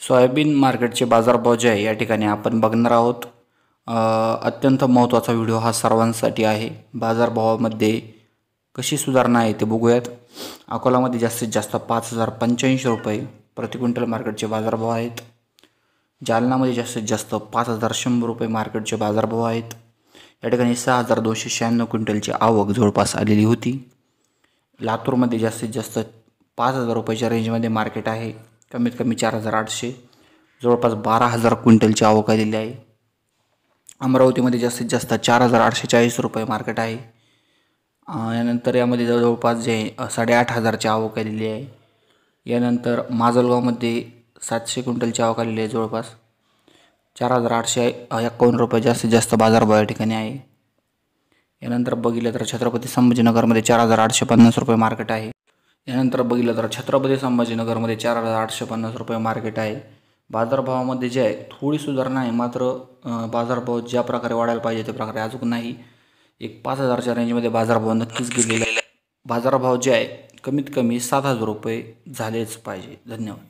Soybean मार्केटचे बाजारभाव जे आहे या ठिकाणी आपण बघणार आहोत। अत्यंत महत्त्वाचा व्हिडिओ हा सर्वांसाठी आहे। बाजारभावामध्ये कशी सुधारणा आहे ते बघूयात। अकोलामध्ये जास्तीत जास्त 5085 रुपये प्रति क्विंटल मार्केटचे बाजारभाव आहेत। जालनामध्ये जास्तीत जास्त 5100 रुपये मार्केटचे बाजारभाव आहेत। या ठिकाणी 6296 क्विंटलची आवक जवळपास आलेली होती। लातूरमध्ये जास्तीत जास्त 5000 रुपयाच्या रेंजमध्ये मार्केट आहे। कमीत कमी 4800 जवळपास 12000 क्विंटलची आवक आलेली आहे। अमरावतीमध्ये जास्तीत जास्त 4840 रुपये मार्केट आहे। यानंतर यामध्ये जवळपास जे 8500ची आवक आलेली आहे। यानंतर माजलगावमध्ये 700 क्विंटलची आवक आलेली आहे। जवळपास 4851 रुपये जास्तीत जास्त बाजारभाव या ठिकाणी आहे। यानंतर बघितलं तर छत्रपती संभाजीनगरमध्ये 4850 रुपये मार्केट आहे। यानंतर बघितलं तर छत्रपती संभाजीनगरमध्ये 4850 रुपये मार्केट आहे। बाजारभावामध्ये जे आहे थोडी सुधारणा आहे, मात्र बाजारभाव ज्या प्रकारे वाढायला पाहिजे त्या प्रकारे अजून नाही। एक 5000च्या रेंजमध्ये बाजारभाव नक्कीच गेलेले आहे। बाजारभाव जे आहे कमीत कमी 7000 रुपये झालेच पाहिजे। धन्यवाद।